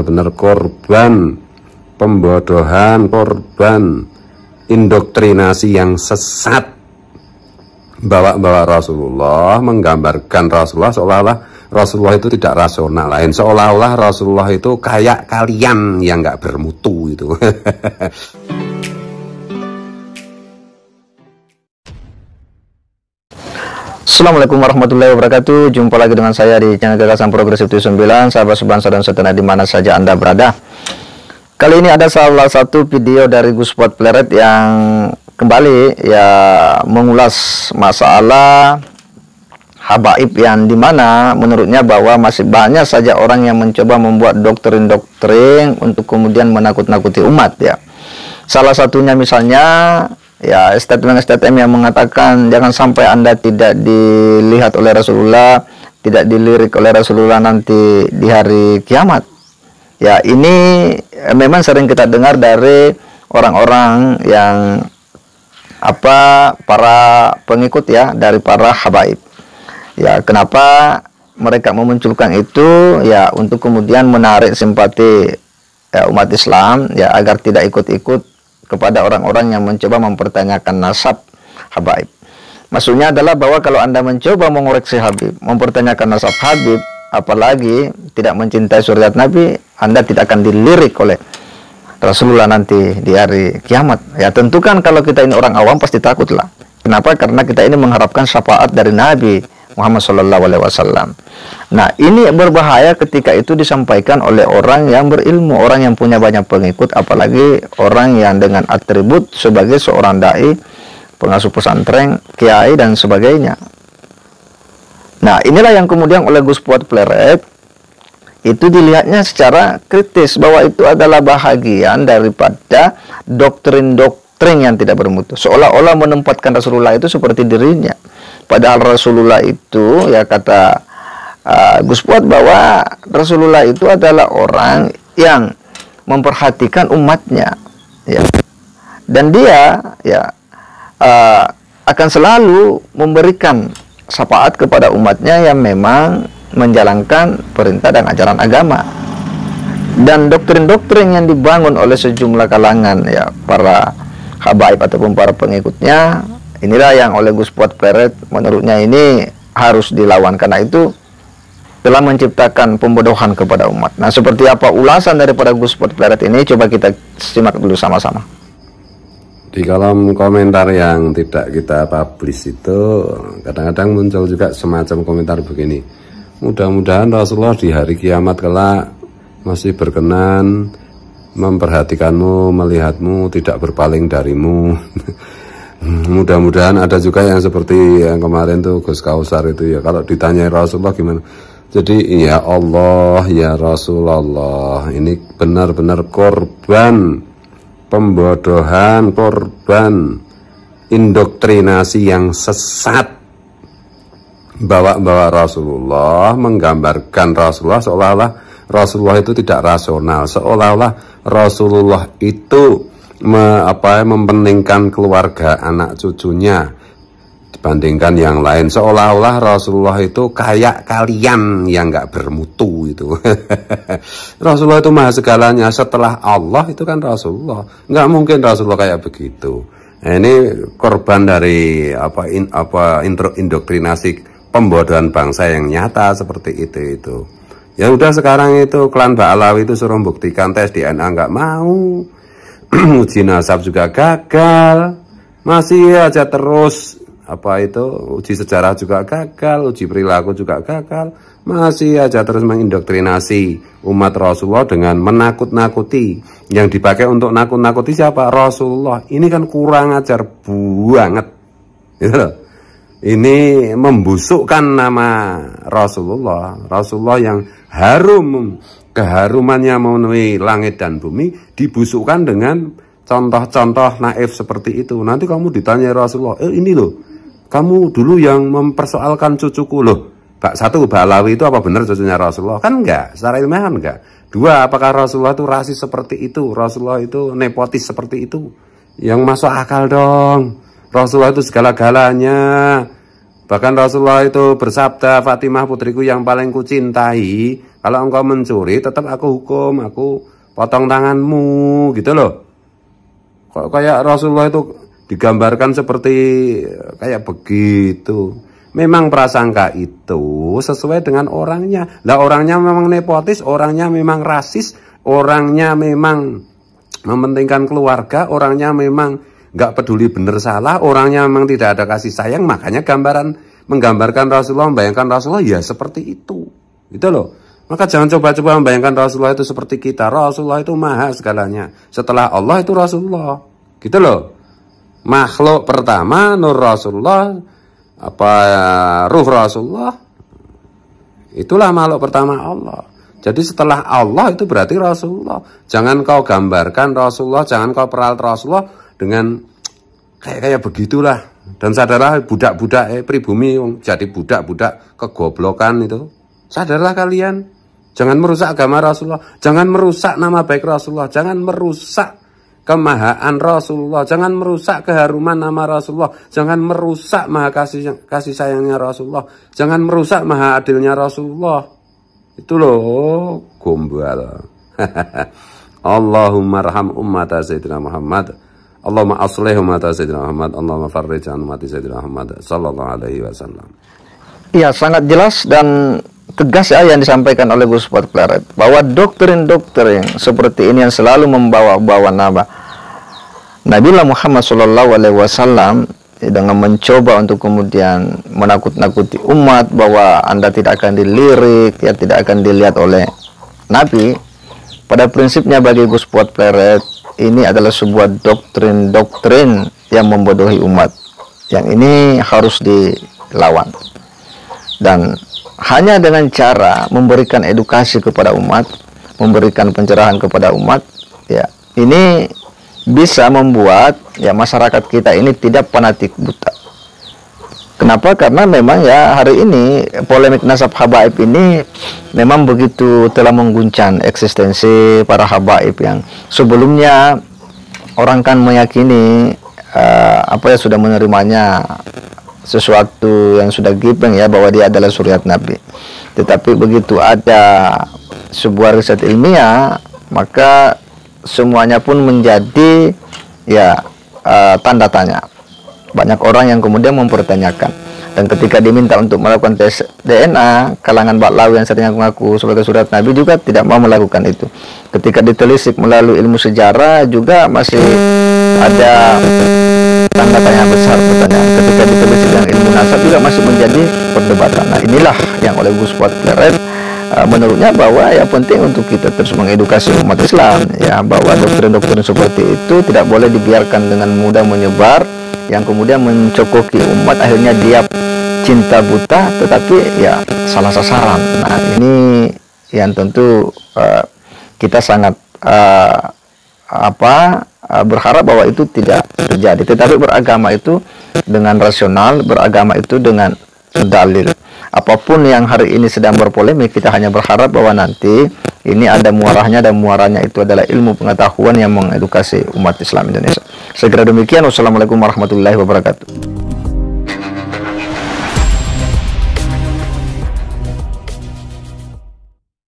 benar korban pembodohan, korban indoktrinasi yang sesat, bawa-bawa Rasulullah, menggambarkan Rasulullah seolah-olah Rasulullah itu tidak rasional, lain seolah-olah Rasulullah itu kayak kalian yang nggak bermutu itu. Assalamualaikum warahmatullahi wabarakatuh. Jumpa lagi dengan saya di channel Gagasan Progresif 9, sahabat sebangsa dan setanah di mana saja Anda berada. Kali ini ada salah satu video dari Gus Fuad Pleret yang kembali ya mengulas masalah habaib, yang dimana menurutnya bahwa masih banyak saja orang yang mencoba membuat doktrin-doktrin untuk kemudian menakut-nakuti umat ya. Salah satunya misalnya ya statement-statement yang mengatakan jangan sampai Anda tidak dilihat oleh Rasulullah, tidak dilirik oleh Rasulullah nanti di hari kiamat. Ya, ini memang sering kita dengar dari orang-orang yang para pengikut ya dari para habaib. Ya, kenapa mereka memunculkan itu? Ya, untuk kemudian menarik simpati ya, umat Islam ya agar tidak ikut-ikut kepada orang-orang yang mencoba mempertanyakan nasab habaib. Maksudnya adalah bahwa kalau Anda mencoba mengoreksi Habib, mempertanyakan nasab Habib, apalagi tidak mencintai syariat Nabi, Anda tidak akan dilirik oleh Rasulullah nanti di hari kiamat. Ya tentu kan kalau kita ini orang awam pasti takutlah. Kenapa? Karena kita ini mengharapkan syafaat dari Nabi Muhammad SAW. Nah, ini berbahaya ketika itu disampaikan oleh orang yang berilmu, orang yang punya banyak pengikut, apalagi orang yang dengan atribut sebagai seorang dai, pengasuh pesantren, kiai dan sebagainya. Nah, inilah yang kemudian oleh Gus Fuad Pleret itu dilihatnya secara kritis bahwa itu adalah bahagian daripada doktrin-doktrin yang tidak bermutu, seolah-olah menempatkan Rasulullah itu seperti dirinya. Padahal Rasulullah itu ya kata Gus Fuad bahwa Rasulullah itu adalah orang yang memperhatikan umatnya ya. Dan dia ya akan selalu memberikan syafaat kepada umatnya yang memang menjalankan perintah dan ajaran agama. Dan doktrin-doktrin yang dibangun oleh sejumlah kalangan ya para habaib ataupun para pengikutnya, inilah yang oleh Gus Fuad Pleret menurutnya ini harus dilawan, karena itu telah menciptakan pembodohan kepada umat. Nah, seperti apa ulasan daripada Gus Fuad Pleret ini? Coba kita simak dulu sama-sama. Di kolom komentar yang tidak kita publish itu kadang-kadang muncul juga semacam komentar begini: mudah-mudahan Rasulullah di hari kiamat kelak masih berkenan memperhatikanmu, melihatmu, tidak berpaling darimu. Mudah-mudahan. Ada juga yang seperti yang kemarin tuh Gus Kausar itu ya, kalau ditanya Rasulullah gimana, jadi ya Allah ya Rasulullah, ini benar-benar korban pembodohan, korban indoktrinasi yang sesat, bawa-bawa Rasulullah, menggambarkan Rasulullah seolah-olah Rasulullah itu tidak rasional, seolah-olah Rasulullah itu mempentingkan keluarga anak cucunya dibandingkan yang lain, seolah-olah Rasulullah itu kayak kalian yang nggak bermutu itu. Rasulullah itu maha segalanya, setelah Allah itu kan Rasulullah, nggak mungkin Rasulullah kayak begitu. Nah, ini korban dari indoktrinasi pembodohan bangsa yang nyata seperti itu. Ya udah, sekarang itu klan Ba'alawi itu suruh buktikan tes DNA, nggak mau. Uji nasab juga gagal, masih aja terus uji sejarah juga gagal, uji perilaku juga gagal, masih aja terus mengindoktrinasi umat Rasulullah dengan menakut-nakuti. Yang dipakai untuk nakut-nakuti siapa? Rasulullah. Ini kan kurang ajar banget gitu loh. Ini membusukkan nama Rasulullah yang harum, keharumannya memenuhi langit dan bumi, dibusukkan dengan contoh-contoh naif seperti itu. Nanti kamu ditanya Rasulullah, ini loh, kamu dulu yang mempersoalkan cucuku loh. Satu, Ba'alawi itu apa benar cucunya Rasulullah? Kan enggak, secara ilmiah kan enggak. Dua, apakah Rasulullah itu rasis seperti itu? Rasulullah itu nepotis seperti itu? Yang masuk akal dong. Rasulullah itu segala-galanya. Bahkan Rasulullah itu bersabda, Fatimah putriku yang paling kucintai, kalau engkau mencuri tetap aku hukum, aku potong tanganmu, gitu loh. Kok kayak Rasulullah itu digambarkan seperti kayak begitu. Memang prasangka itu sesuai dengan orangnya. Lah orangnya memang nepotis, orangnya memang rasis, orangnya memang mementingkan keluarga, orangnya memang nggak peduli benar salah, orangnya memang tidak ada kasih sayang, makanya menggambarkan Rasulullah, membayangkan Rasulullah ya seperti itu, gitu loh. Maka jangan coba-coba membayangkan Rasulullah itu seperti kita. Rasulullah itu maha segalanya. Setelah Allah itu Rasulullah, gitu loh. Makhluk pertama Nur Rasulullah, ruh Rasulullah, itulah makhluk pertama Allah. Jadi setelah Allah itu berarti Rasulullah. Jangan kau gambarkan Rasulullah, jangan kau peralat Rasulullah dengan kayak begitulah. Dan sadarlah budak-budak pribumi jadi budak-budak kegoblokan itu. Sadarlah kalian, jangan merusak agama Rasulullah, jangan merusak nama baik Rasulullah, jangan merusak kemahaan Rasulullah, jangan merusak keharuman nama Rasulullah, jangan merusak maha kasih sayangnya Rasulullah, jangan merusak maha adilnya Rasulullah. Itu loh gombal. Allahumma arham ummata Sayyidina Muhammad, Allahumma aslih ummata Sayyidina Muhammad, Allahumma farrij an ummati Sayyidina Muhammad sallallahu alaihi wasallam. Iya, sangat jelas dan tegas ya yang disampaikan oleh Gus Fuad Pleret, bahwa doktrin-doktrin seperti ini yang selalu membawa-bawa nama Nabi Muhammad Shallallahu Alaihi Wasallam dengan mencoba untuk kemudian menakut-nakuti umat bahwa Anda tidak akan dilirik, ya tidak akan dilihat oleh Nabi. Pada prinsipnya bagi Gus Fuad Pleret, ini adalah sebuah doktrin-doktrin yang membodohi umat. Yang ini harus dilawan. Dan hanya dengan cara memberikan edukasi kepada umat, memberikan pencerahan kepada umat, ya ini bisa membuat ya masyarakat kita ini tidak fanatik buta. Kenapa? Karena memang ya hari ini polemik nasab habaib ini memang begitu telah mengguncang eksistensi para habaib yang sebelumnya orang kan meyakini apa ya sudah menerimanya sesuatu yang sudah gipeng ya bahwa dia adalah suriat Nabi. Tetapi begitu ada sebuah riset ilmiah, maka semuanya pun menjadi ya tanda tanya. Banyak orang yang kemudian mempertanyakan, dan ketika diminta untuk melakukan tes DNA, kalangan Baklawi yang sering mengaku sebagai surat Nabi juga tidak mau melakukan itu. Ketika ditelisik melalui ilmu sejarah juga masih ada tanda tanya besar, pertanyaan. Ketika ditelisik dengan ilmu nasab juga masih menjadi perdebatan. Nah inilah yang oleh Gus Fuad Pleret menurutnya bahwa ya penting untuk kita terus mengedukasi umat Islam ya, bahwa doktrin-doktrin seperti itu tidak boleh dibiarkan dengan mudah menyebar yang kemudian mencokoki umat, akhirnya dia cinta buta tetapi ya salah sasaran. Nah ini yang tentu kita sangat berharap bahwa itu tidak terjadi. Tetapi beragama itu dengan rasional, beragama itu dengan dalil. Apapun yang hari ini sedang berpolemik, kita hanya berharap bahwa nanti ini ada muaranya, dan muaranya itu adalah ilmu pengetahuan yang mengedukasi umat Islam Indonesia. Segera demikian, wassalamualaikum warahmatullahi wabarakatuh.